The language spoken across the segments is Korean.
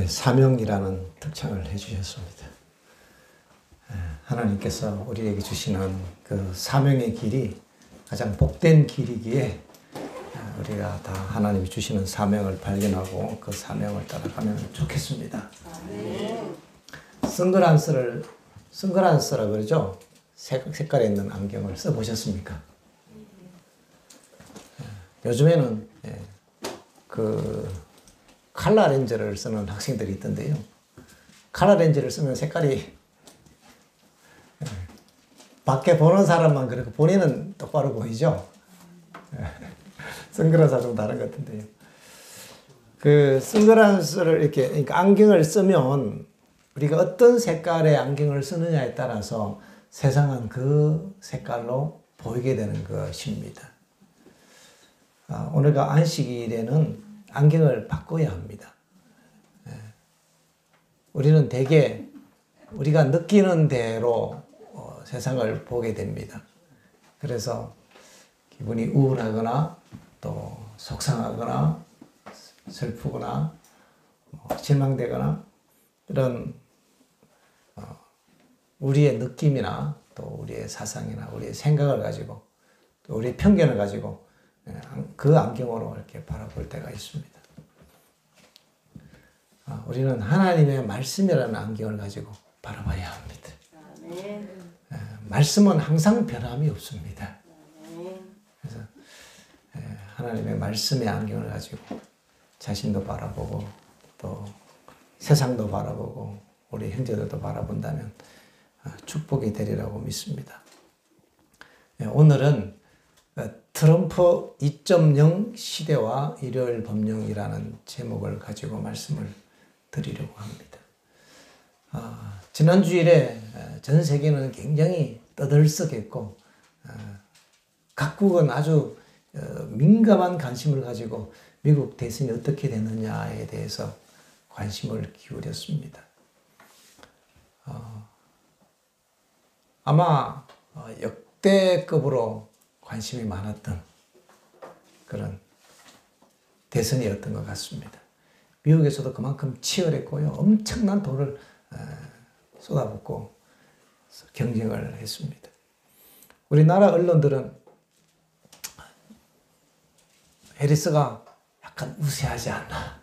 사명이라는 특징을 해주셨습니다. 하나님께서 우리에게 주시는 그 사명의 길이 가장 복된 길이기에 우리가 다 하나님이 주시는 사명을 발견하고 그 사명을 따라가면 좋겠습니다. 선글라스라 그러죠? 색깔에 있는 안경을 써보셨습니까? 요즘에는 그 컬러 렌즈를 쓰는 학생들이 있던데요. 컬러 렌즈를 쓰면 색깔이 밖에 보는 사람만 그렇고 본인은 똑바로 보이죠? 선글라스가 좀 다른 것 같은데요. 그 선글라스를 이렇게, 그러니까 안경을 쓰면 우리가 어떤 색깔의 안경을 쓰느냐에 따라서 세상은 그 색깔로 보이게 되는 것입니다. 오늘과 안식일에는 안경을 바꿔야 합니다. 우리는 대개 우리가 느끼는 대로 세상을 보게 됩니다. 그래서 기분이 우울하거나 또 속상하거나 슬프거나 실망되거나 이런 우리의 느낌이나 또 우리의 사상이나 우리의 생각을 가지고 또 우리의 편견을 가지고 그 안경으로 이렇게 바라볼 때가 있습니다. 우리는 하나님의 말씀이라는 안경을 가지고 바라봐야 합니다. 말씀은 항상 변함이 없습니다. 그래서 하나님의 말씀의 안경을 가지고 자신도 바라보고 또 세상도 바라보고 우리 형제들도 바라본다면 축복이 되리라고 믿습니다. 오늘은 트럼프 2.0 시대와 일요일 법령이라는 제목을 가지고 말씀을 드리려고 합니다. 지난 주일에 전 세계는 굉장히 떠들썩했고 각국은 아주 민감한 관심을 가지고 미국 대선이 어떻게 되느냐에 대해서 관심을 기울였습니다. 아마 역대급으로 관심이 많았던 그런 대선이었던 것 같습니다. 미국에서도 그만큼 치열했고요. 엄청난 돈을 쏟아붓고 경쟁을 했습니다. 우리나라 언론들은 해리스가 약간 우세하지 않나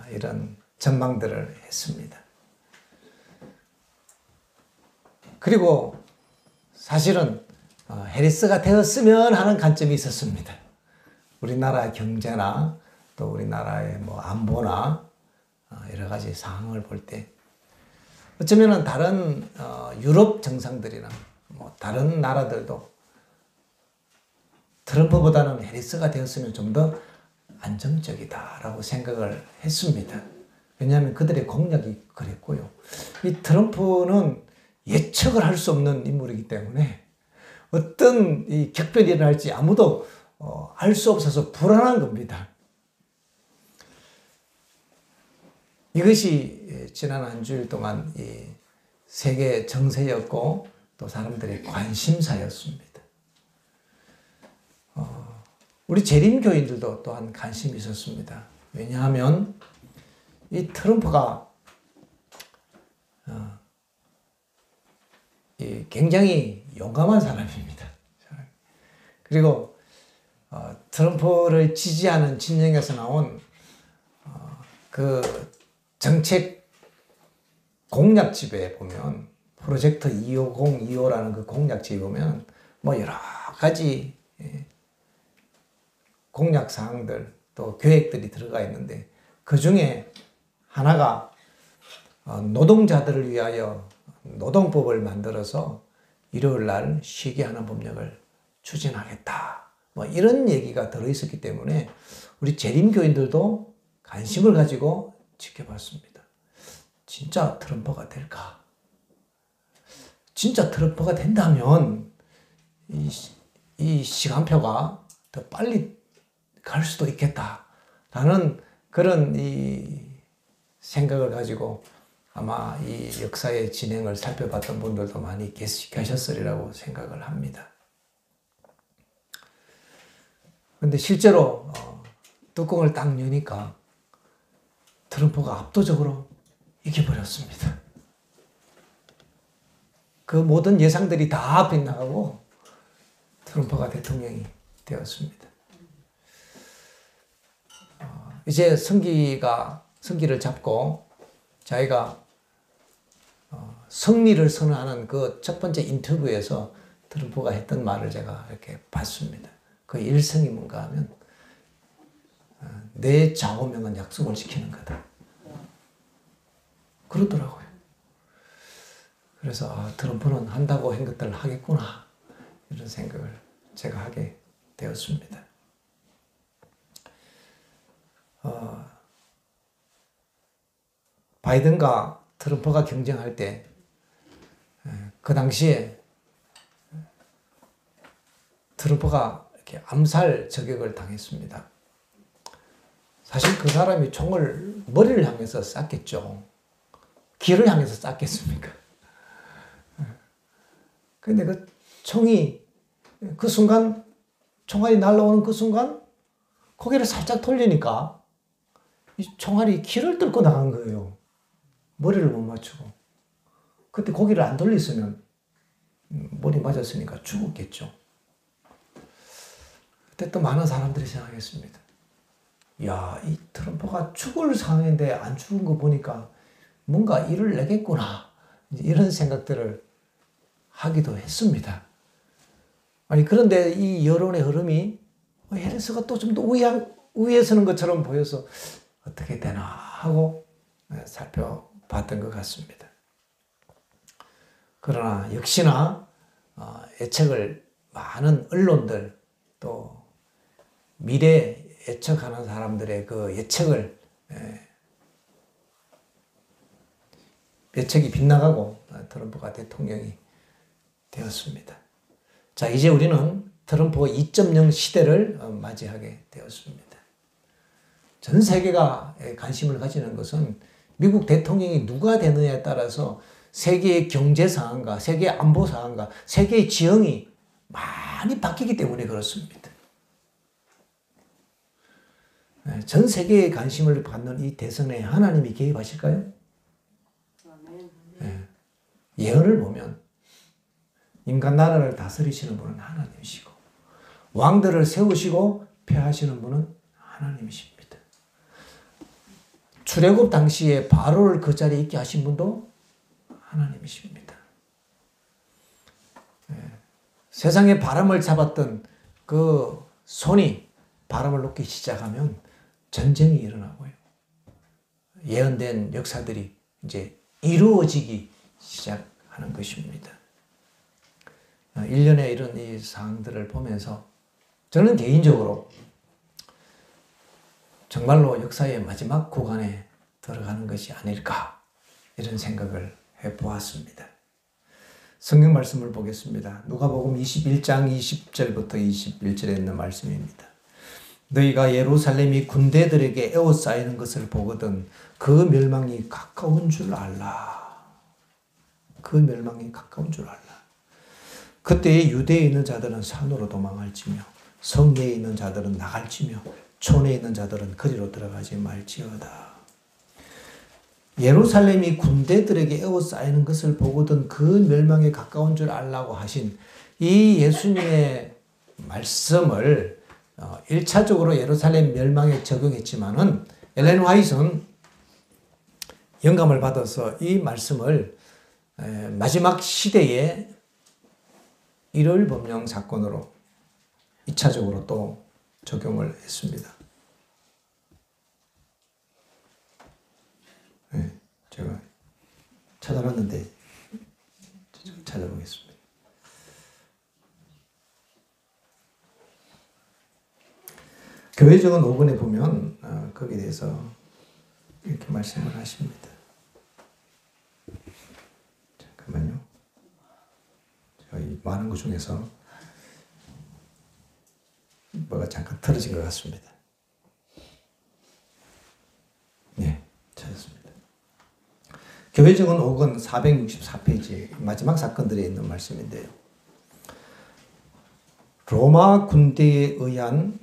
이런 전망들을 했습니다. 그리고 사실은 해리스가 되었으면 하는 관점이 있었습니다. 우리나라 경제나 또 우리나라의 안보나 여러 가지 상황을 볼 때 어쩌면은 다른 유럽 정상들이나 다른 나라들도 트럼프보다는 해리스가 되었으면 좀 더 안정적이다라고 생각을 했습니다. 왜냐하면 그들의 공약이 그랬고요. 이 트럼프는 예측을 할 수 없는 인물이기 때문에 어떤 이 격변이 일어날지 아무도 알 수 없어서 불안한 겁니다. 이것이 지난 한 주일 동안 이 세계 정세였고 또 사람들의 관심사였습니다. 우리 재림교인들도 또한 관심이 있었습니다. 왜냐하면 이 트럼프가 굉장히 용감한 사람입니다. 그리고 트럼프를 지지하는 진영에서 나온 그 정책 공약집에 보면 프로젝트 25025라는 그 공약집에 보면 여러 가지 공약 사항들 또 계획들이 들어가 있는데 그 중에 하나가 노동자들을 위하여 노동법을 만들어서 일요일 날 쉬게 하는 법령을 추진하겠다. 이런 얘기가 들어있었기 때문에 우리 재림교인들도 관심을 가지고 지켜봤습니다. 진짜 트럼프가 될까? 진짜 트럼프가 된다면 이 시간표가 더 빨리 갈 수도 있겠다라는 그런 이 생각을 가지고 아마 이 역사의 진행을 살펴봤던 분들도 많이 계셨으리라고 생각을 합니다. 그런데 실제로 뚜껑을 딱 여니까 트럼프가 압도적으로 이겨버렸습니다. 그 모든 예상들이 다 빗나가고 트럼프가 대통령이 되었습니다. 이제 승기를 잡고 자기가 승리를 선언하는 그 첫 번째 인터뷰에서 트럼프가 했던 말을 제가 이렇게 봤습니다. 그 일성이 뭔가 하면 내 좌우명은 약속을 지키는 거다. 그러더라고요. 그래서 트럼프는 한다고 한 것들을 하겠구나 이런 생각을 제가 하게 되었습니다. 바이든과 트럼프가 경쟁할 때 그 당시에 트럼프가 이렇게 암살 저격을 당했습니다. 사실 그 사람이 총을 머리를 향해서 쐈겠죠. 귀를 향해서 쐈겠습니까? 근데 그 총이 그 순간 총알이 날아오는 그 순간 고개를 살짝 돌리니까 이 총알이 귀를 뚫고 나간 거예요. 머리를 못 맞추고. 그때 고개를 안 돌렸으면 머리 맞았으니까 죽었겠죠. 그때 또 많은 사람들이 생각했습니다. 야, 이 트럼프가 죽을 상황인데 안 죽은 거 보니까 뭔가 일을 내겠구나. 이런 생각들을 하기도 했습니다. 아니, 그런데 이 여론의 흐름이 해리스가 또 좀 더 우위에 서는 것처럼 보여서 어떻게 되나 하고 살펴봤던 것 같습니다. 그러나 역시나 예측을 많은 언론들 또 미래 예측하는 사람들의 그 예측이 빗나가고 트럼프가 대통령이 되었습니다. 자, 이제 우리는 트럼프 2.0 시대를 맞이하게 되었습니다. 전 세계가 관심을 가지는 것은 미국 대통령이 누가 되느냐에 따라서 세계의 경제 상황과 세계의 안보 상황과 세계의 지형이 많이 바뀌기 때문에 그렇습니다. 전 세계의 관심을 받는 이 대선에 하나님이 개입하실까요? 예언을 보면 인간 나라를 다스리시는 분은 하나님이시고 왕들을 세우시고 폐하시는 분은 하나님이십니다. 출애굽 당시에 바로를 그 자리에 있게 하신 분도 하나님이십니다. 세상에 바람을 잡았던 그 손이 바람을 놓기 시작하면 전쟁이 일어나고요. 예언된 역사들이 이제 이루어지기 시작하는 것입니다. 일련의 이런 이 사항들을 보면서 저는 개인적으로 정말로 역사의 마지막 구간에 들어가는 것이 아닐까 이런 생각을 해보았습니다. 성경 말씀을 보겠습니다. 누가복음 21장 20절부터 21절에 있는 말씀입니다. 너희가 예루살렘이 군대들에게 에워싸이는 것을 보거든 그 멸망이 가까운 줄 알라. 그 멸망이 가까운 줄 알라. 그때에 유대에 있는 자들은 산으로 도망할지며 성내에 있는 자들은 나갈지며 촌에 있는 자들은 거리로 들어가지 말지어다. 예루살렘이 군대들에게 에워싸이는 것을 보거든 그 멸망에 가까운 줄 알라고 하신 이 예수님의 말씀을 1차적으로 예루살렘 멸망에 적용했지만은 엘렌 화이트는 영감을 받아서 이 말씀을 마지막 시대에 일요일 법령 사건으로 2차적으로 또 적용을 했습니다. 네, 제가 찾아봤는데 찾아보겠습니다. 교회적인 5권에 보면 거기에 대해서 이렇게 말씀을 하십니다. 잠깐만요. 제가 이 많은 것 중에서 뭐가 잠깐 틀어진 것 같습니다. 네, 찾았습니다. 교회적인 5권 464페이지 마지막 사건들에 있는 말씀인데요. 로마 군대에 의한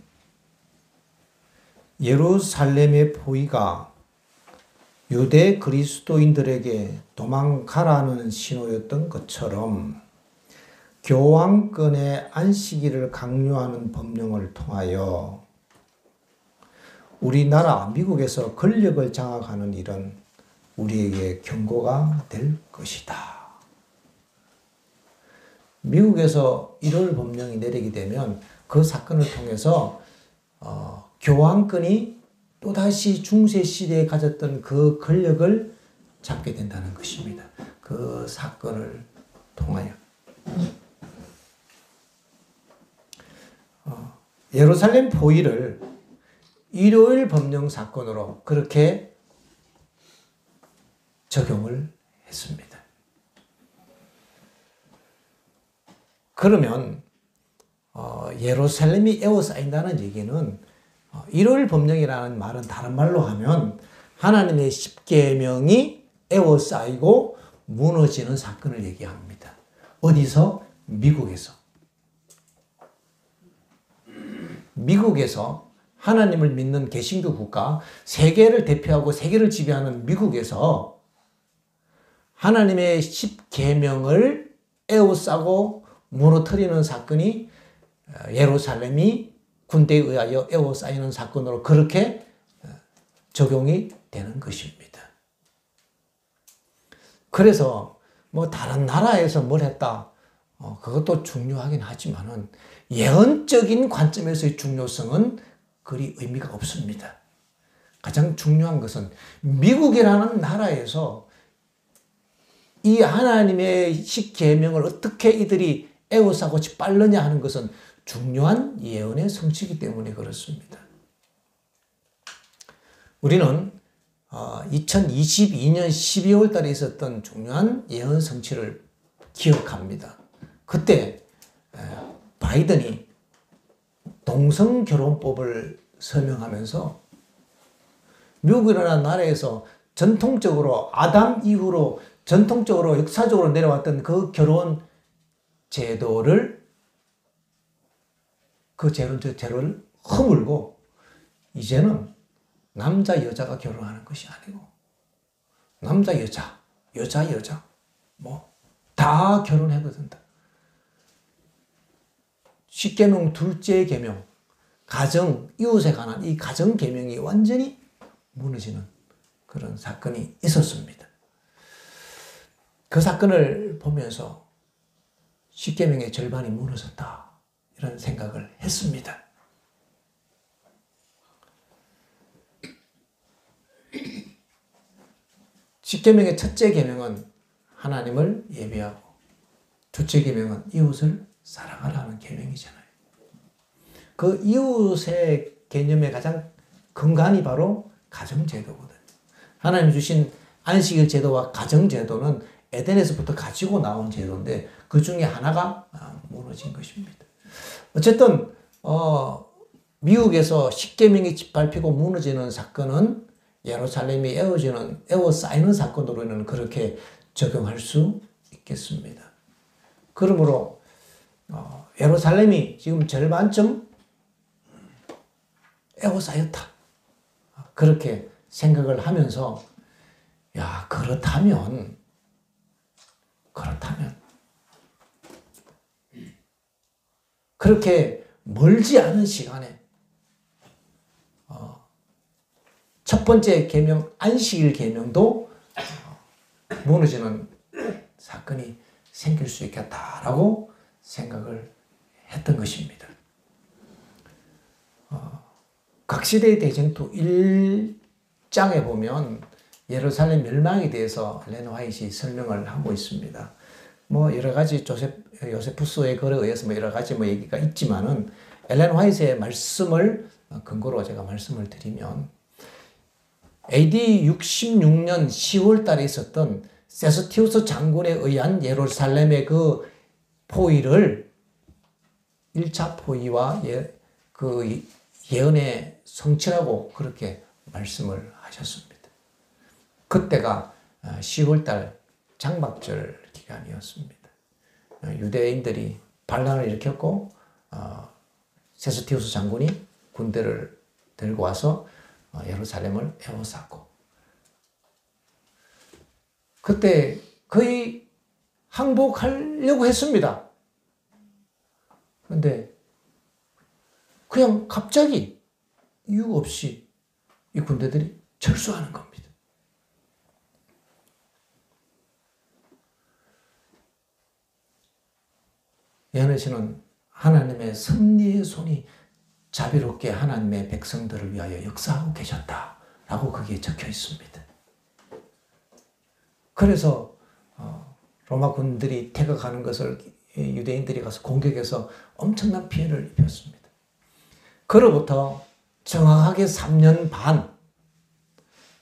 예루살렘의 포위가 유대 그리스도인들에게 도망가라는 신호였던 것처럼 교황권의 안식일을 강요하는 법령을 통하여 우리나라 미국에서 권력을 장악하는 일은 우리에게 경고가 될 것이다. 미국에서 1월 법령이 내리게 되면 그 사건을 통해서 교황권이 또다시 중세시대에 가졌던 그 권력을 잡게 된다는 것입니다. 그 사건을 통하여. 예루살렘 포위를 일요일 법령 사건으로 그렇게 적용을 했습니다. 그러면 예루살렘이 에워싸인다는 얘기는 일요일 법령이라는 말은 다른 말로 하면 하나님의 십계명이 에워싸이고 무너지는 사건을 얘기합니다. 어디서? 미국에서. 미국에서 하나님을 믿는 개신교 국가, 세계를 대표하고 세계를 지배하는 미국에서 하나님의 십계명을 에워싸고 무너뜨리는 사건이 예루살렘이 군대에 의하여 에워싸이는 사건으로 그렇게 적용이 되는 것입니다. 그래서 뭐 다른 나라에서 뭘 했다, 그것도 중요하긴 하지만은 예언적인 관점에서의 중요성은 그리 의미가 없습니다. 가장 중요한 것은 미국이라는 나라에서 이 하나님의 십계명을 어떻게 이들이 에워싸고 빨느냐 하는 것은 중요한 예언의 성취이기 때문에 그렇습니다. 우리는 2022년 12월 달에 있었던 중요한 예언 성취를 기억합니다. 그때 바이든이 동성결혼법을 설명하면서 미국이라는 나라에서 전통적으로 아담 이후로 전통적으로 역사적으로 내려왔던 그 결혼 제도를 제도를 허물고 이제는 남자 여자가 결혼하는 것이 아니고 남자 여자 여자 뭐 다 결혼해도 된다. 십계명 둘째 계명 가정 이웃에 관한 이 가정 계명이 완전히 무너지는 그런 사건이 있었습니다. 그 사건을 보면서 십계명의 절반이 무너졌다 이런 생각을 했습니다. 십계명의 첫째 계명은 하나님을 예배하고 둘째 계명은 이웃을 사랑하라는 계명이잖아요. 그 이웃의 개념의 가장 근간이 바로 가정제도거든요. 하나님 주신 안식일 제도와 가정제도는 에덴에서부터 가지고 나온 제도인데 그 중에 하나가 무너진 것입니다. 어쨌든 미국에서 십계명이 짓밟히고 무너지는 사건은 예루살렘이 에워싸이는 사건으로는 그렇게 적용할 수 있겠습니다. 그러므로 예루살렘이 지금 절반쯤 에워싸였다. 그렇게 생각을 하면서 그렇다면 그렇게 멀지 않은 시간에 첫 번째 계명 안식일 계명도 무너지는 사건이 생길 수 있겠다라고 생각을 했던 것입니다. 각시대의 대쟁투 1장에 보면 예루살렘 멸망에 대해서 엘렌 화이트이 설명을 하고 있습니다. 뭐 여러 가지 요세푸스의 글에 의해서 뭐 여러 가지 뭐 얘기가 있지만은 엘렌 화이트의 말씀을 근거로 제가 말씀을 드리면 AD 66년 10월 달에 있었던 세스티우스 장군에 의한 예루살렘의 그 포위를 1차 포위와 그 예언의 성취라고 그렇게 말씀을 하셨습니다. 그때가 10월 달 장막절 기간이었습니다. 유대인들이 반란을 일으켰고 세스티우스 장군이 군대를 들고 와서 예루살렘을 에워쌌고 그때 거의 항복하려고 했습니다. 그런데 그냥 갑자기 이유 없이 이 군대들이 철수하는 겁니다. 예언에서는 하나님의 섭리의 손이 자비롭게 하나님의 백성들을 위하여 역사하고 계셨다라고 거기에 적혀 있습니다. 그래서 로마 군들이 퇴각하는 것을 유대인들이 가서 공격해서 엄청난 피해를 입혔습니다. 그로부터 정확하게 3년 반,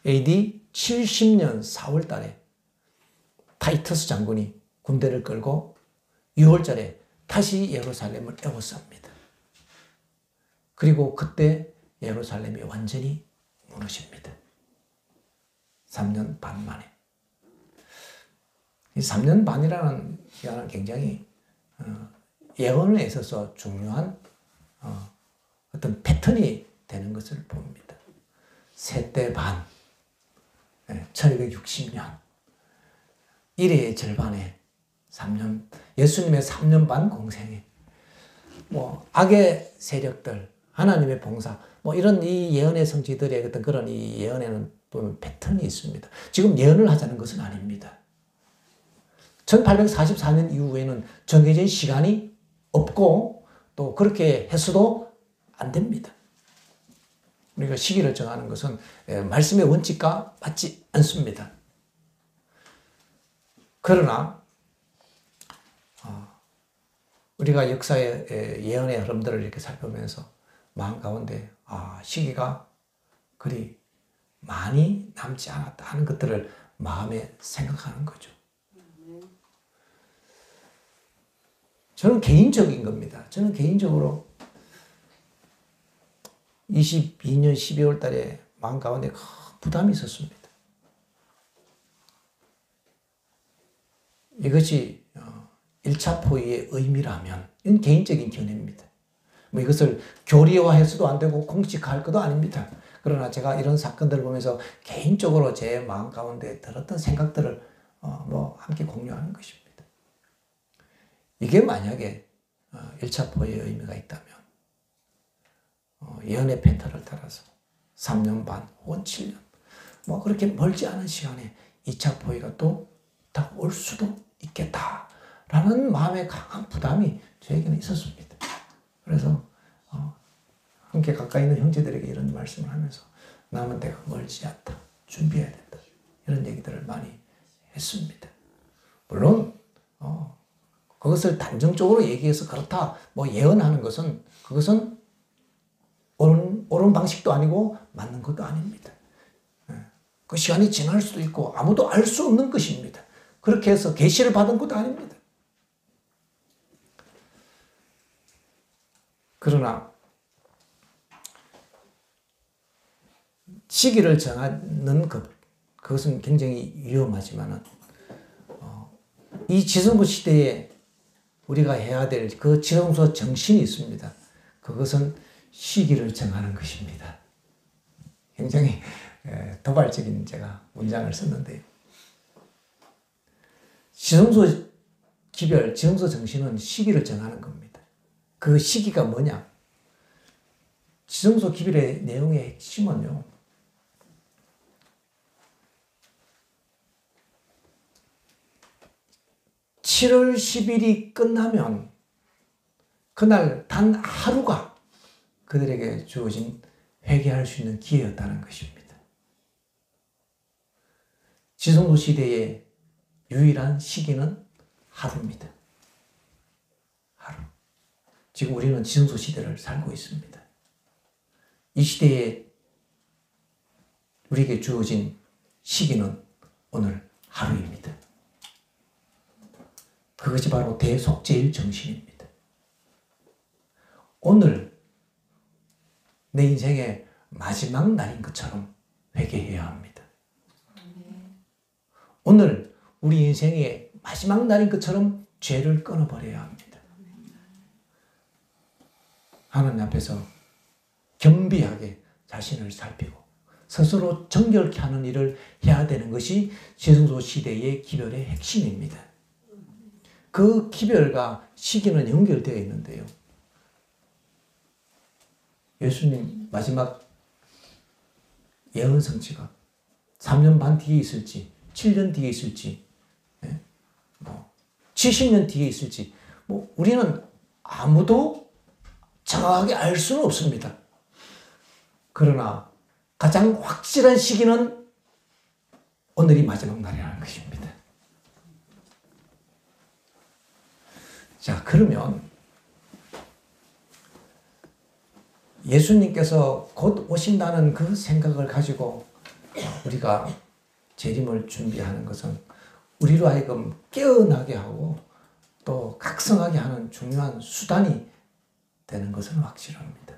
AD 70년 4월 달에 타이터스 장군이 군대를 끌고 6월달에 다시 예루살렘을 에워쌉니다. 그리고 그때 예루살렘이 완전히 무너집니다. 3년 반 만에. 이 3년 반이라는 기간은 굉장히 예언에 있어서 중요한 어떤 패턴이 되는 것을 봅니다. 세대 반, 1260년, 일의 절반에 3년, 예수님의 3년 반 공생에 악의 세력들, 하나님의 봉사, 이런 이 예언의 성취들의 어떤 그런 이 예언에는 보면 패턴이 있습니다. 지금 예언을 하자는 것은 아닙니다. 1844년 이후에는 정해진 시간이 없고 또 그렇게 해서도 안 됩니다. 우리가 시기를 정하는 것은 말씀의 원칙과 맞지 않습니다. 그러나 우리가 역사의 예언의 흐름들을 이렇게 살펴보면서 마음 가운데 시기가 그리 많이 남지 않았다 하는 것들을 마음에 생각하는 거죠. 저는 개인적인 겁니다. 저는 개인적으로 22년 12월 달에 마음 가운데 큰 부담이 있었습니다. 이것이 1차 포위의 의미라면 이건 개인적인 견해입니다. 이것을 교리화해서도 안 되고 공식화할 것도 아닙니다. 그러나 제가 이런 사건들을 보면서 개인적으로 제 마음 가운데 들었던 생각들을 함께 공유하는 것입니다. 이게 만약에 1차 포위의 의미가 있다면 예언의 패턴을 따라서 3년 반 혹은 7년 그렇게 멀지 않은 시간에 2차 포위가 또 딱 올 수도 있겠다라는 마음의 강한 부담이 저에게는 있었습니다. 그래서 함께 가까이 있는 형제들에게 이런 말씀을 하면서 남은 때가 멀지 않다. 준비해야 된다. 이런 얘기들을 많이 했습니다. 물론 그것을 단정적으로 얘기해서 그렇다 예언하는 것은 그것은 옳은 방식도 아니고 맞는 것도 아닙니다. 그 시간이 지날 수도 있고 아무도 알 수 없는 것입니다. 그렇게 해서 계시를 받은 것도 아닙니다. 그러나 시기를 정하는 그것은 굉장히 위험하지만은 이 지성소 시대에 우리가 해야 될 그 지성소 정신이 있습니다. 그것은 시기를 정하는 것입니다. 굉장히 도발적인 제가 문장을 썼는데요. 지성소 기별, 지성소 정신은 시기를 정하는 겁니다. 그 시기가 뭐냐? 지성소 기별의 내용의 핵심은요. 7월 10일이 끝나면 그날 단 하루가 그들에게 주어진 회개할 수 있는 기회였다는 것입니다. 지성소 시대의 유일한 시기는 하루입니다. 하루. 지금 우리는 지성소 시대를 살고 있습니다. 이 시대에 우리에게 주어진 시기는 오늘 하루입니다. 그것이 바로 대속죄일 정신입니다. 오늘 내 인생의 마지막 날인 것처럼 회개해야 합니다. 오늘 우리 인생의 마지막 날인 것처럼 죄를 끊어버려야 합니다. 하나님 앞에서 겸비하게 자신을 살피고 스스로 정결케 하는 일을 해야 되는 것이 지성소 시대의 기별의 핵심입니다. 그 기별과 시기는 연결되어 있는데요. 예수님 마지막 예언 성취가 3년 반 뒤에 있을지 7년 뒤에 있을지 70년 뒤에 있을지 우리는 아무도 정확하게 알 수는 없습니다. 그러나 가장 확실한 시기는 오늘이 마지막 날이라는 것입니다. 자, 그러면 예수님께서 곧 오신다는 그 생각을 가지고 우리가 재림을 준비하는 것은 우리로 하여금 깨어나게 하고 또 각성하게 하는 중요한 수단이 되는 것은 확실합니다.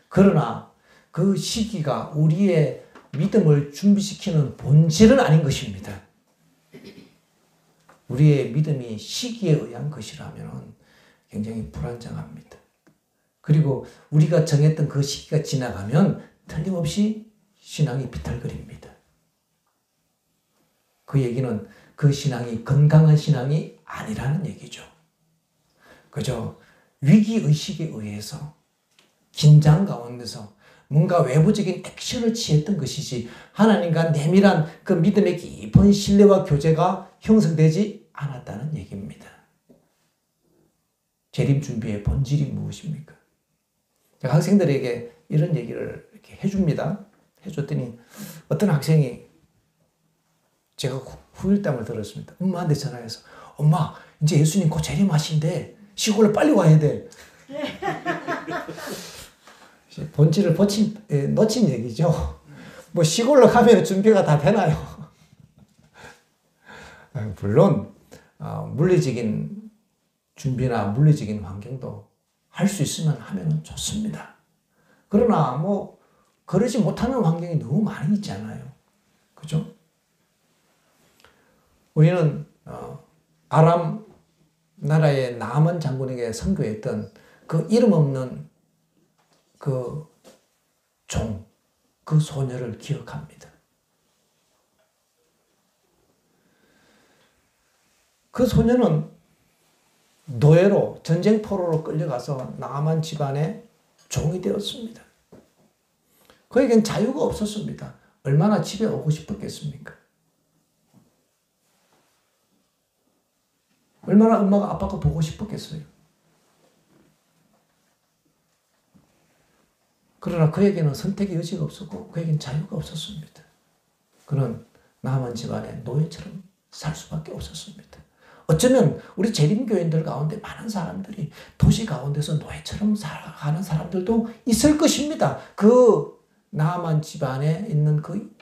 그러나 그 시기가 우리의 믿음을 준비시키는 본질은 아닌 것입니다. 우리의 믿음이 시기에 의한 것이라면 굉장히 불안정합니다. 그리고 우리가 정했던 그 시기가 지나가면 틀림없이 신앙이 비틀거립니다. 그 얘기는 그 신앙이 건강한 신앙이 아니라는 얘기죠. 그저 위기의식에 의해서 긴장 가운데서 뭔가 외부적인 액션을 취했던 것이지 하나님과 내밀한 그 믿음의 깊은 신뢰와 교제가 형성되지 않았다는 얘기입니다. 재림 준비의 본질이 무엇입니까? 제가 학생들에게 이런 얘기를 이렇게 해줍니다. 해줬더니 어떤 학생이 제가 후일담을 들었습니다. 엄마한테 전화해서 엄마 이제 예수님 곧 재림하신대. 시골로 빨리 와야 돼. 본질을 놓친 얘기죠. 시골로 가면 준비가 다 되나요? 물론 물리적인 준비나 물리적인 환경도 할 수 있으면 하면 좋습니다. 그러나 그러지 못하는 환경이 너무 많이 있잖아요. 그죠? 우리는 아람 나라의 나만 장군에게 선교했던 그 이름 없는 그 종, 그 소녀를 기억합니다. 그 소녀는 노예로 전쟁 포로로 끌려가서 나만 집안의 종이 되었습니다. 그에겐 자유가 없었습니다. 얼마나 집에 오고 싶었겠습니까? 얼마나 엄마가 아빠가 보고 싶었겠어요. 그러나 그에게는 선택의 여지가 없었고 그에게는 자유가 없었습니다. 그는 나만 집안의 노예처럼 살 수밖에 없었습니다. 어쩌면 우리 재림교인들 가운데 많은 사람들이 도시 가운데서 노예처럼 살아가는 사람들도 있을 것입니다. 그 나만 집안에 있는 그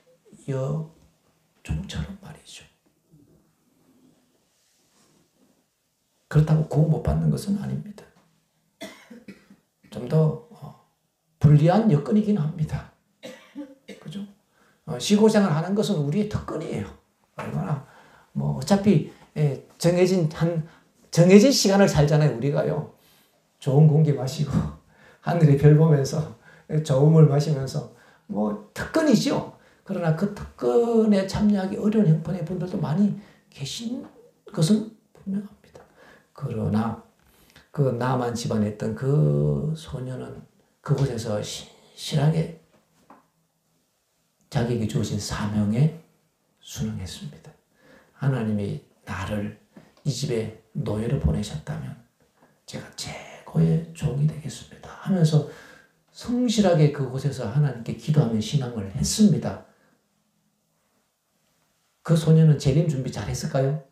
여종처럼 말이죠. 그렇다고 구원 못 받는 것은 아닙니다. 좀 더 불리한 여건이긴 합니다. 그죠? 시고생활 하는 것은 우리의 특권이에요. 얼마나 어차피 정해진 시간을 살잖아요. 우리가요. 좋은 공기 마시고 하늘의 별 보면서 저음을 마시면서 특권이죠. 그러나 그 특권에 참여하기 어려운 형편의 분들도 많이 계신 것은 분명합니다. 그러나 그 나만 집안에 있던 그 소녀는 그곳에서 신실하게 자기에게 주어진 사명에 순응했습니다. 하나님이 나를 이 집에 노예로 보내셨다면 제가 최고의 종이 되겠습니다 하면서 성실하게 그곳에서 하나님께 기도하며 신앙을 했습니다. 그 소녀는 재림 준비 잘했을까요?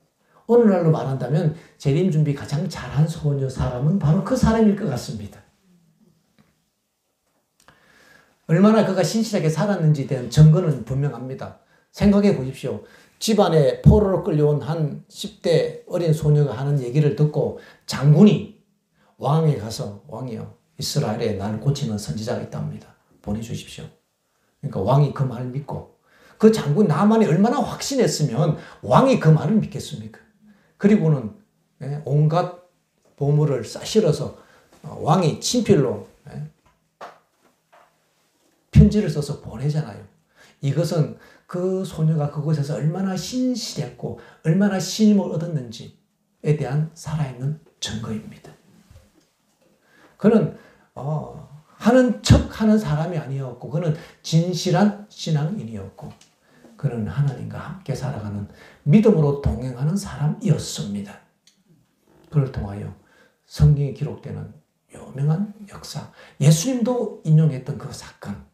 오늘날로 말한다면 재림 준비 가장 잘한 소녀 사람은 바로 그 사람일 것 같습니다. 얼마나 그가 신실하게 살았는지에 대한 증거는 분명합니다. 생각해 보십시오. 집안에 포로로 끌려온 한 10대 어린 소녀가 하는 얘기를 듣고 장군이 왕에 가서 왕이요 이스라엘에 나를 고치는 선지자가 있답니다. 보내주십시오. 그러니까 왕이 그 말을 믿고 그 장군 나만이 얼마나 확신했으면 왕이 그 말을 믿겠습니까? 그리고는 온갖 보물을 싸실어서 왕이 친필로 편지를 써서 보내잖아요. 이것은 그 소녀가 그곳에서 얼마나 신실했고 얼마나 신임을 얻었는지에 대한 살아있는 증거입니다. 그는 하는 척하는 사람이 아니었고 그는 진실한 신앙인이었고 그는 하나님과 함께 살아가는 믿음으로 동행하는 사람이었습니다. 그를 통하여 성경에 기록되는 유명한 역사, 예수님도 인용했던 그 사건,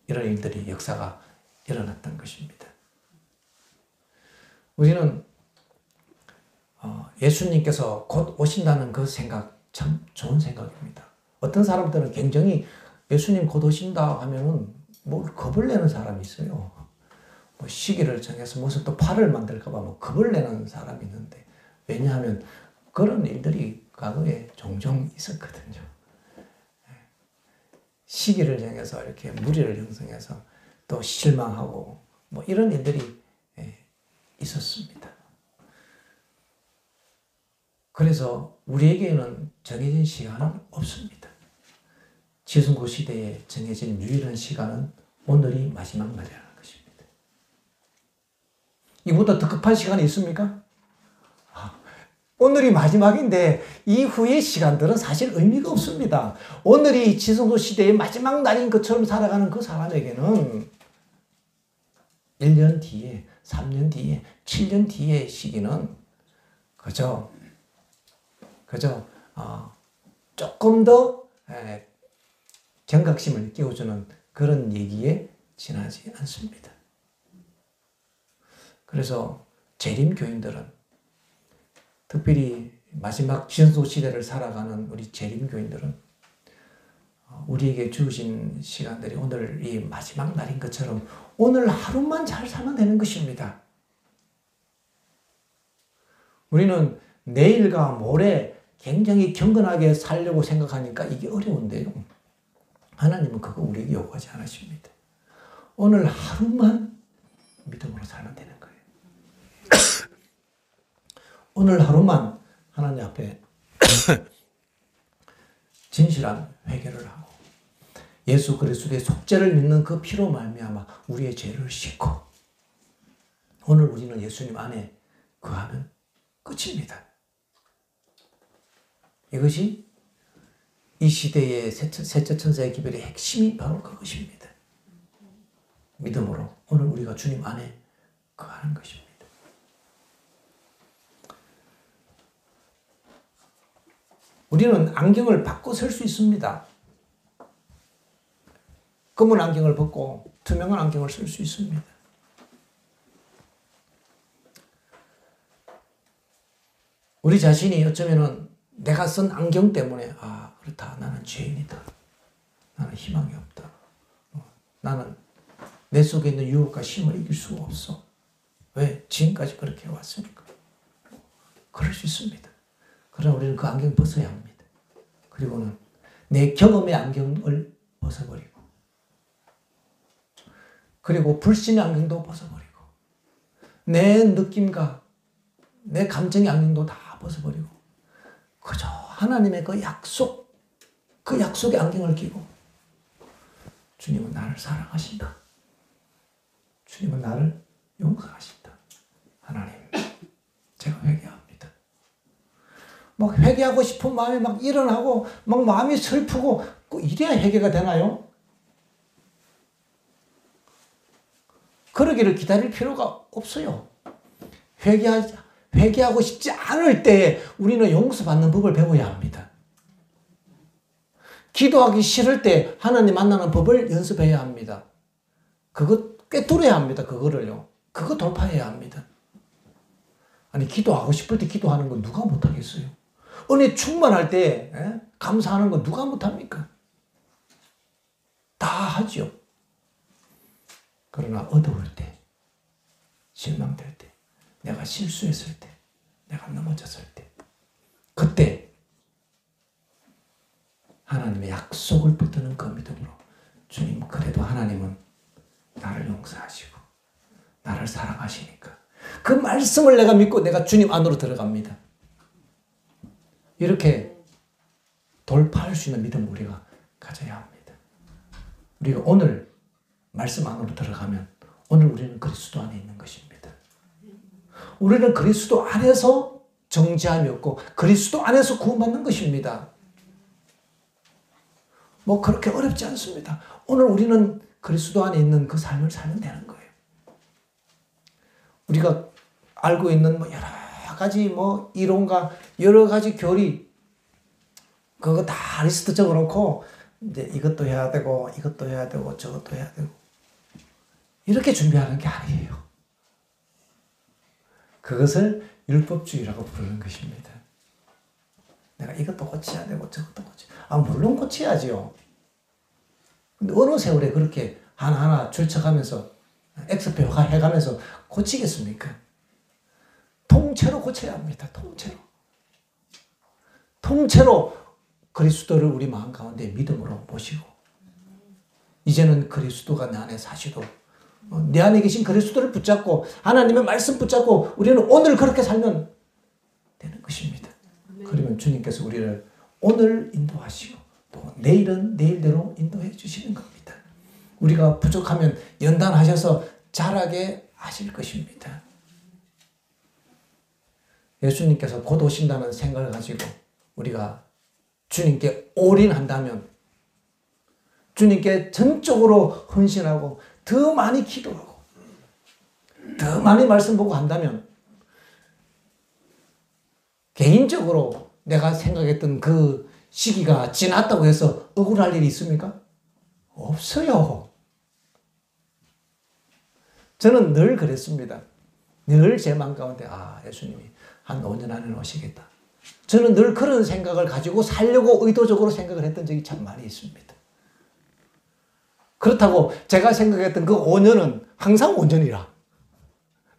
이런 일들이 역사가 일어났던 것입니다. 우리는 예수님께서 곧 오신다는 그 생각 참 좋은 생각입니다. 어떤 사람들은 굉장히 예수님 곧 오신다 하면은 뭘 겁을 내는 사람이 있어요. 뭐 시기를 정해서 무슨 또 팔을 만들까 봐 뭐 겁을 내는 사람이 있는데, 왜냐하면 그런 일들이 과거에 종종 있었거든요. 시기를 정해서 이렇게 무리를 형성해서 또 실망하고 뭐 이런 일들이 있었습니다. 그래서 우리에게는 정해진 시간은 없습니다. 지승고 시대에 정해진 유일한 시간은 오늘이 마지막 날이라는 것입니다. 이보다 더 급한 시간이 있습니까? 오늘이 마지막인데 이후의 시간들은 사실 의미가 없습니다. 오늘이 지승고 시대의 마지막 날인 것처럼 살아가는 그 사람에게는 1년 뒤에, 3년 뒤에, 7년 뒤의 시기는 그저 조금 더 경각심을 깨워주는 그런 얘기에 지나지 않습니다. 그래서 재림교인들은, 특별히 마지막 지성소 시대를 살아가는 우리 재림교인들은 우리에게 주어진 시간들이 오늘이 마지막 날인 것처럼 오늘 하루만 잘 살면 되는 것입니다. 우리는 내일과 모레 굉장히 경건하게 살려고 생각하니까 이게 어려운데요. 하나님은 그거 우리에게 요구하지 않으십니다. 오늘 하루만 믿음으로 살면 되는 거예요. 오늘 하루만 하나님 앞에 진실한 회개를 하고 예수 그리스도의 속죄를 믿는 그 피로 말미암아 우리의 죄를 씻고 오늘 우리는 예수님 안에 거하면 끝입니다. 이것이 이 시대의 셋째 천사의 기별의 핵심이 바로 그것입니다. 믿음으로 오늘 우리가 주님 안에 거하는 것입니다. 우리는 안경을 바꿔 쓸 수 있습니다. 검은 안경을 벗고 투명한 안경을 쓸 수 있습니다. 우리 자신이 어쩌면은 내가 쓴 안경 때문에 그렇다. 나는 죄인이다. 나는 희망이 없다. 나는 내 속에 있는 유혹과 힘을 이길 수가 없어. 왜? 지금까지 그렇게 해왔으니까. 그럴 수 있습니다. 그러나 우리는 그 안경 벗어야 합니다. 그리고는 내 경험의 안경을 벗어버리고 그리고 불신의 안경도 벗어버리고 내 느낌과 내 감정의 안경도 다 벗어버리고 그저 하나님의 그 약속의 안경을 끼고 주님은 나를 사랑하신다. 주님은 나를 용서하신다. 하나님, 제가 회개합니다. 막 회개하고 싶은 마음이 막 일어나고 막 마음이 슬프고 이래야 회개가 되나요? 그러기를 기다릴 필요가 없어요. 회개하고 싶지 않을 때에 우리는 용서받는 법을 배워야 합니다. 기도하기 싫을 때 하나님 만나는 법을 연습해야 합니다. 그거 꿰뚫어야 합니다. 그거를요. 그거 돌파해야 합니다. 아니 기도하고 싶을 때 기도하는 건 누가 못하겠어요? 은혜 충만할 때 감사하는 건 누가 못합니까? 다 하죠. 그러나 어두울 때, 실망될 때, 내가 실수했을 때, 내가 넘어졌을 때, 그때 하나님의 약속을 붙드는 그 믿음으로 주님, 그래도 하나님은 나를 용서하시고 나를 사랑하시니까 그 말씀을 내가 믿고 내가 주님 안으로 들어갑니다. 이렇게 돌파할 수 있는 믿음을 우리가 가져야 합니다. 우리가 오늘 말씀 안으로 들어가면 오늘 우리는 그리스도 안에 있는 것입니다. 우리는 그리스도 안에서 정죄함이 없고 그리스도 안에서 구원받는 것입니다. 뭐 그렇게 어렵지 않습니다. 오늘 우리는 그리스도 안에 있는 그 삶을 살면 되는 거예요. 우리가 알고 있는 뭐 여러 가지 뭐 이론과 여러 가지 교리 그거 다 리스트 적어놓고 이제 이것도 해야 되고 이것도 해야 되고 저것도 해야 되고 이렇게 준비하는 게 아니에요. 그것을 율법주의라고 부르는 것입니다. 내가 이것도 고쳐야 되고 저것도 고쳐야 물론 고쳐야지요. 근데 어느 세월에 그렇게 하나하나 줄쳐가면서 엑스표 해가면서 고치겠습니까? 통째로 고쳐야 합니다. 통째로 그리스도를 우리 마음 가운데 믿음으로 모시고 이제는 그리스도가 내 안에 사시도 내 안에 계신 그리스도를 붙잡고 하나님의 말씀 붙잡고 우리는 오늘 그렇게 살면 되는 것입니다. 그러면 주님께서 우리를 오늘 인도하시고 또 내일은 내일대로 인도해 주시는 겁니다. 우리가 부족하면 연단하셔서 잘하게 하실 것입니다. 예수님께서 곧 오신다는 생각을 가지고 우리가 주님께 올인한다면 주님께 전적으로 헌신하고 더 많이 기도하고 더 많이 말씀 보고 한다면 개인적으로 내가 생각했던 그 시기가 지났다고 해서 억울할 일이 있습니까? 없어요. 저는 늘 그랬습니다. 늘 제 마음 가운데 예수님이 한 5년 안에 오시겠다. 저는 늘 그런 생각을 가지고 살려고 의도적으로 생각을 했던 적이 참 많이 있습니다. 그렇다고 제가 생각했던 그 5년은 항상 5년이라.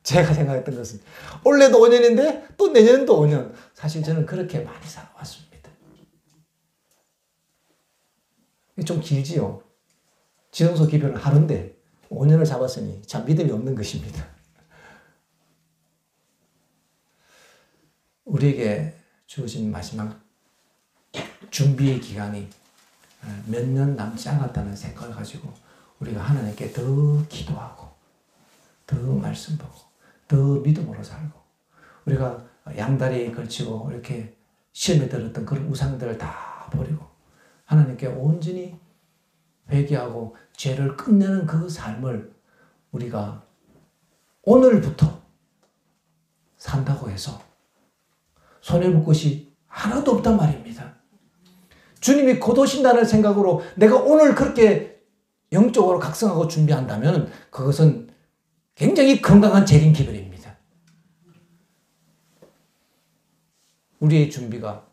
제가 생각했던 것은 올해도 5년인데 또 내년도 5년. 사실 저는 그렇게 많이 살아왔습니다. 좀 길지요. 지성소 기별은 하루인데 5년을 잡았으니 참 믿음이 없는 것입니다. 우리에게 주어진 마지막 준비의 기간이 몇 년 남지 않았다는 생각을 가지고 우리가 하나님께 더 기도하고 더 말씀 보고 더 믿음으로 살고 우리가 양다리에 걸치고 이렇게 시험에 들었던 그런 우상들을 다 버리고 하나님께 온전히 회개하고 죄를 끝내는 그 삶을 우리가 오늘부터 산다고 해서 손해볼 것이 하나도 없단 말입니다. 주님이 곧 오신다는 생각으로 내가 오늘 그렇게 영적으로 각성하고 준비한다면 그것은 굉장히 건강한 재림기별입니다. 우리의 준비가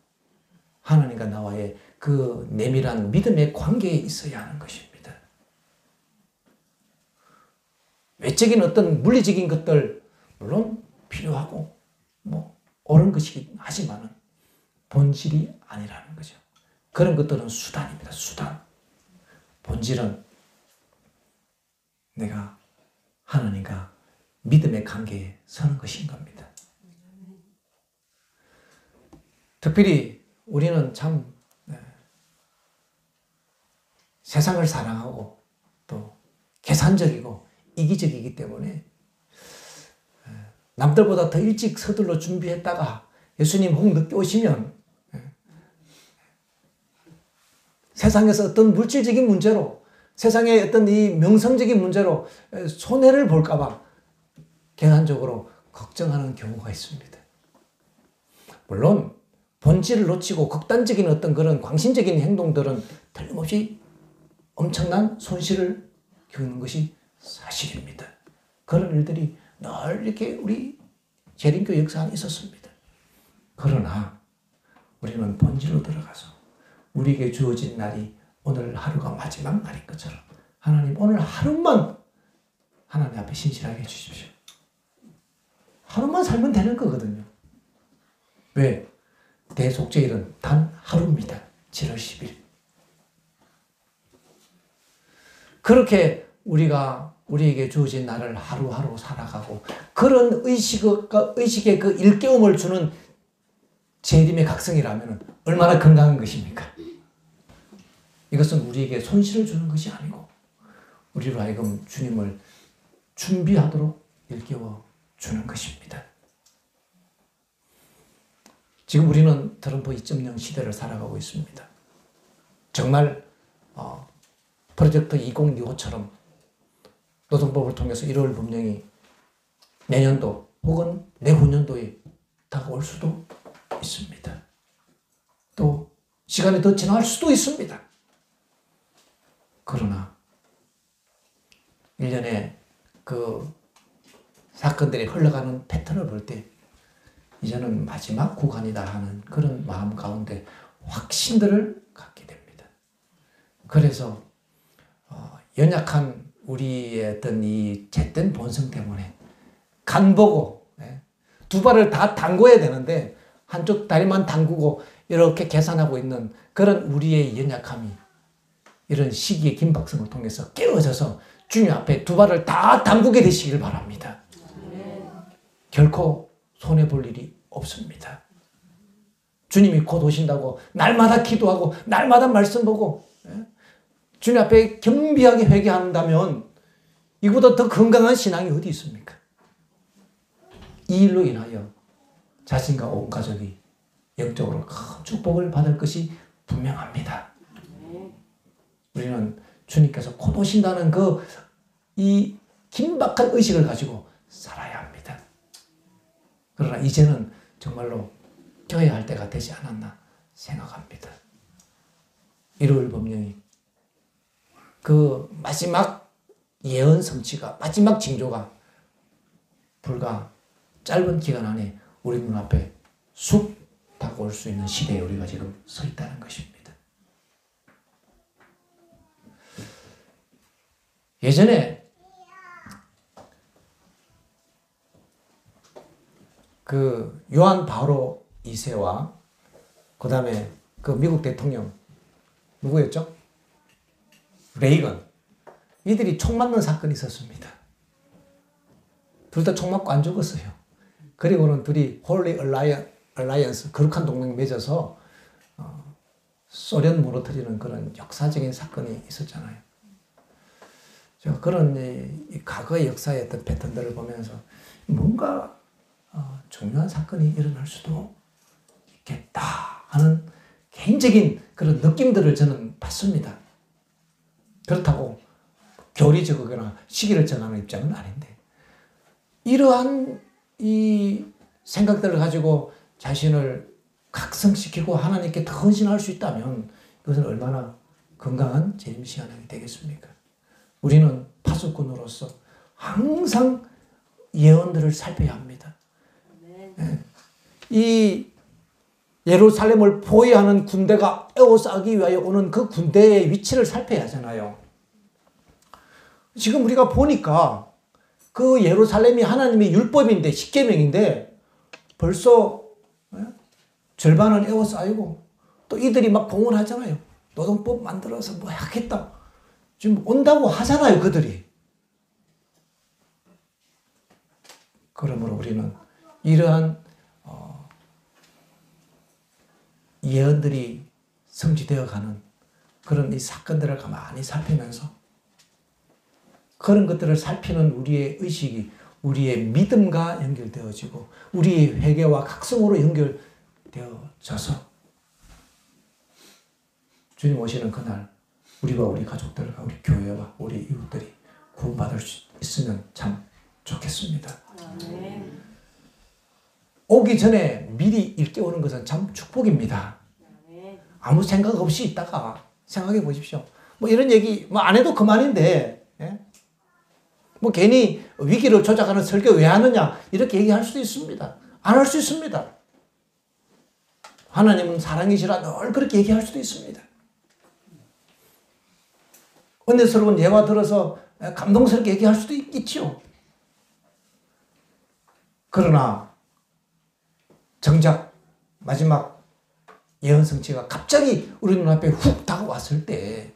하나님과 나와의 그 내밀한 믿음의 관계에 있어야 하는 것입니다. 외적인 어떤 물리적인 것들 물론 필요하고 옳은 것이긴 하지만은 본질이 아니라는 거죠. 그런 것들은 수단입니다. 수단. 본질은 내가 하나님과 믿음의 관계에 서는 것인 겁니다. 특별히 우리는 참 세상을 사랑하고 또 계산적이고 이기적이기 때문에 남들보다 더 일찍 서둘러 준비했다가 예수님 혹 늦게 오시면 세상에서 어떤 물질적인 문제로 세상의 어떤 이 명성적인 문제로 손해를 볼까봐 계산적으로 걱정하는 경우가 있습니다. 물론 본질을 놓치고 극단적인 어떤 그런 광신적인 행동들은 틀림없이 엄청난 손실을 겪는 것이 사실입니다. 그런 일들이 늘 이렇게 우리 재림교 역사 안에 있었습니다. 그러나 우리는 본질로 들어가서 우리에게 주어진 날이 오늘 하루가 마지막 날인 것처럼 하나님 오늘 하루만 하나님 앞에 신실하게 해주십시오. 하루만 살면 되는 거거든요. 왜? 대속죄일은 단 하루입니다. 7월 10일. 그렇게 우리에게 주어진 날을 하루하루 살아가고 그런 의식의 그 일깨움을 주는 재림의 각성이라면 얼마나 건강한 것입니까? 이것은 우리에게 손실을 주는 것이 아니고 우리로 하여금 주님을 준비하도록 일깨워 주는 것입니다. 지금 우리는 트럼프 2.0 시대를 살아가고 있습니다. 정말 프로젝트 2025처럼 노동법을 통해서 1월 법령이 내년도 혹은 내후년도에 다가올 수도 있습니다. 또 시간이 더 지나갈 수도 있습니다. 그러나 1년에 그 사건들이 흘러가는 패턴을 볼 때 이제는 마지막 구간이다 하는 그런 마음 가운데 확신들을 갖게 됩니다. 그래서 연약한 우리의 어떤 이 잿된 본성 때문에 간 보고 두 발을 다 담궈야 되는데 한쪽 다리만 담그고 이렇게 계산하고 있는 그런 우리의 연약함이 이런 시기의 긴박성을 통해서 깨어져서 주님 앞에 두 발을 다 담그게 되시길 바랍니다. 결코 손해볼 일이 없습니다. 주님이 곧 오신다고 날마다 기도하고 날마다 말씀 보고 주님 앞에 겸비하게 회개한다면 이보다 더 건강한 신앙이 어디 있습니까? 이 일로 인하여 자신과 온 가족이 영적으로 큰 축복을 받을 것이 분명합니다. 우리는 주님께서 곧 오신다는 이 긴박한 의식을 가지고 살아야 합니다. 그러나 이제는 정말로 껴야 할 때가 되지 않았나 생각합니다. 1월 법령이 그 마지막 예언 성취가 마지막 징조가 불과 짧은 기간 안에 우리 눈앞에 쑥 다가올 수 있는 시대에 우리가 지금 서 있다는 것입니다. 예전에 그 요한 바오로 2세와 그 다음에 그 미국 대통령 누구였죠? 레이건. 이들이 총 맞는 사건이 있었습니다. 둘 다 총 맞고 안 죽었어요. 그리고는 둘이 홀리 얼라이언스 거룩한 동맹 맺어서 소련 무너뜨리는 그런 역사적인 사건이 있었잖아요. 제가 그런 이 과거의 역사의 어떤 패턴들을 보면서 뭔가 중요한 사건이 일어날 수도 있겠다 하는 개인적인 그런 느낌들을 저는 받습니다. 그렇다고 교리 적거나 시기를 정하는 입장은 아닌데 이러한 이 생각들을 가지고 자신을 각성시키고 하나님께 더 헌신할 수 있다면 그것은 얼마나 건강한 재림 시간이 되겠습니까? 우리는 파수꾼으로서 항상 예언들을 살펴야 합니다. 이 예루살렘을 포위하는 군대가 에워싸기 위하여 오는 그 군대의 위치를 살펴야 하잖아요. 지금 우리가 보니까 그 예루살렘이 하나님의 율법인데 10계명인데 벌써 절반은 에워싸이고 또 이들이 막 공언하잖아요. 노동법 만들어서 뭐 하겠다. 지금 온다고 하잖아요, 그들이. 그러므로 우리는 이러한 예언들이 성취되어 가는 그런 이 사건들을 가만히 살피면서 그런 것들을 살피는 우리의 의식이 우리의 믿음과 연결되어지고 우리의 회개와 각성으로 연결되어져서 주님 오시는 그날 우리와 우리 가족들과 우리 교회와 우리 이웃들이 구원받을 수 있으면 참 좋겠습니다. 오기 전에 미리 일깨우는 것은 참 축복입니다. 아무 생각 없이 있다가 생각해 보십시오. 뭐 이런 얘기 뭐 안 해도 그만인데 뭐 괜히 위기를 조작하는 설교 왜 하느냐 이렇게 얘기할 수도 있습니다. 안 할 수 있습니다. 하나님은 사랑이시라 늘 그렇게 얘기할 수도 있습니다. 은혜스러운 예화 들어서 감동스럽게 얘기할 수도 있겠죠. 그러나 정작 마지막 예언 성취가 갑자기 우리 눈앞에 훅 다가왔을 때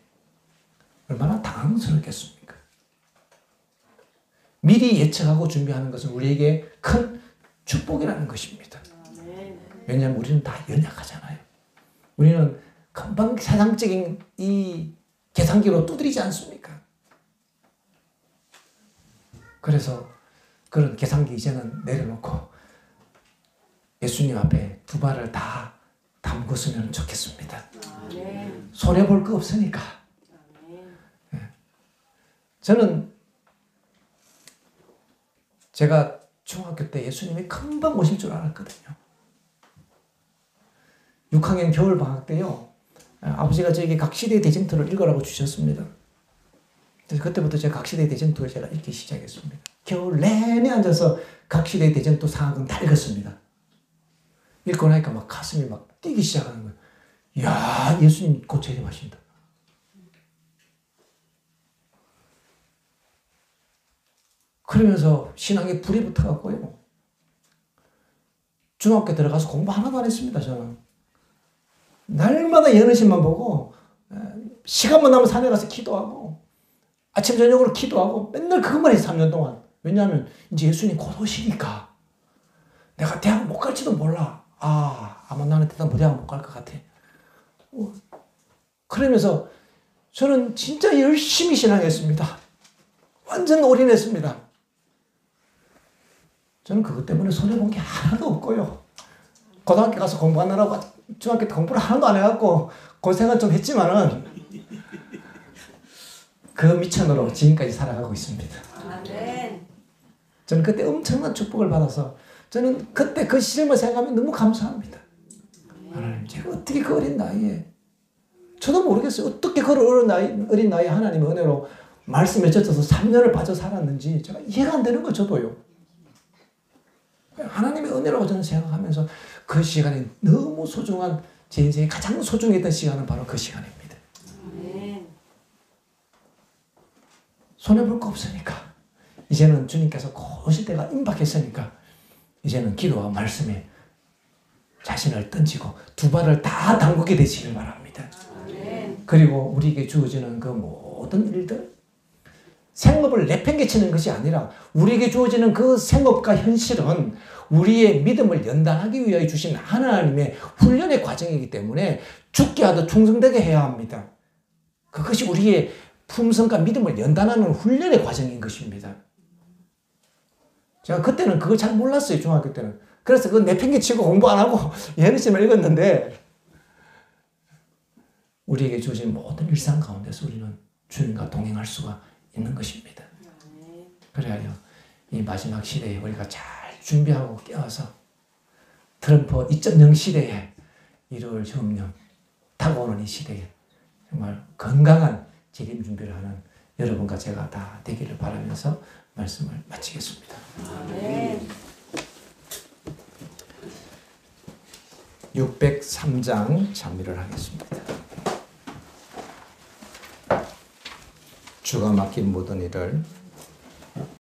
얼마나 당황스럽겠습니까? 미리 예측하고 준비하는 것은 우리에게 큰 축복이라는 것입니다. 왜냐하면 우리는 다 연약하잖아요. 우리는 금방 세상적인 이 계산기로 두드리지 않습니까? 그래서 그런 계산기 이제는 내려놓고 예수님 앞에 두 발을 다 담궜으면 좋겠습니다. 손해볼 거 없으니까. 저는 제가 중학교 때 예수님이 금방 오실 줄 알았거든요. 6학년 겨울방학 때요. 아버지가 저에게 각시대 대쟁투를 읽으라고 주셨습니다. 그래서 그때부터 제가 각시대 대쟁투를 제가 읽기 시작했습니다. 겨울 내내 앉아서 각시대 대쟁투 상학은 다 읽었습니다. 읽고 나니까 막 가슴이 막 뛰기 시작하는 거예요. 이야, 예수님 곧 재림하신다. 그러면서 신앙에 불이 붙어갖고요. 중학교 들어가서 공부 하나도 안 했습니다, 저는. 날마다 예능신만 보고, 시간만 나면 산에 가서 기도하고, 아침, 저녁으로 기도하고, 맨날 그것만 했어요, 3년 동안. 왜냐하면, 이제 예수님 곧 오시니까. 내가 대학 못 갈지도 몰라. 아마 나는 대학 못 갈 것 같아. 그러면서, 저는 진짜 열심히 신앙했습니다. 완전 올인했습니다. 저는 그것 때문에 손해본 게 하나도 없고요. 고등학교 가서 공부 안 하라고 중학교 때 공부를 하나도 안 해갖고 고생은 좀 했지만은 그 미천으로 지금까지 살아가고 있습니다. 저는 그때 엄청난 축복을 받아서 저는 그때 그 시절만 생각하면 너무 감사합니다. 하나님, 제가 어떻게 그 어린 나이에 저도 모르겠어요. 어떻게 그 어린 나이에 하나님의 은혜로 말씀에 젖어서 3년을 빠져 살았는지 제가 이해가 안 되는 거 저도요. 하나님의 은혜라고 저는 생각하면서 그 시간이 너무 소중한 제 인생에 가장 소중했던 시간은 바로 그 시간입니다. 손해볼 거 없으니까 이제는 주님께서 곧 오실 때가 임박했으니까 이제는 기도와 말씀에 자신을 던지고 두 발을 다 담그게 되시길 바랍니다. 그리고 우리에게 주어지는 그 모든 일들 생업을 내팽개치는 것이 아니라 우리에게 주어지는 그 생업과 현실은 우리의 믿음을 연단하기 위하여 주신 하나님의 훈련의 과정이기 때문에 죽게 하듯 충성되게 해야 합니다. 그것이 우리의 품성과 믿음을 연단하는 훈련의 과정인 것입니다. 제가 그때는 그걸 잘 몰랐어요. 중학교 때는. 그래서 그거 내팽개치고 공부 안 하고 예능심을 읽었는데 우리에게 주어진 모든 일상 가운데서 우리는 주님과 동행할 수가 있는 것입니다. 그래야 이 마지막 시대에 우리가 잘 준비하고 깨어서 트럼프 2.0 시대에 이룰 점령 다가오는 이 시대에 정말 건강한 재림 준비를 하는 여러분과 제가 다 되기를 바라면서 말씀을 마치겠습니다. 아멘. 603장 찬미를 하겠습니다. 주가 맡긴 모든 일을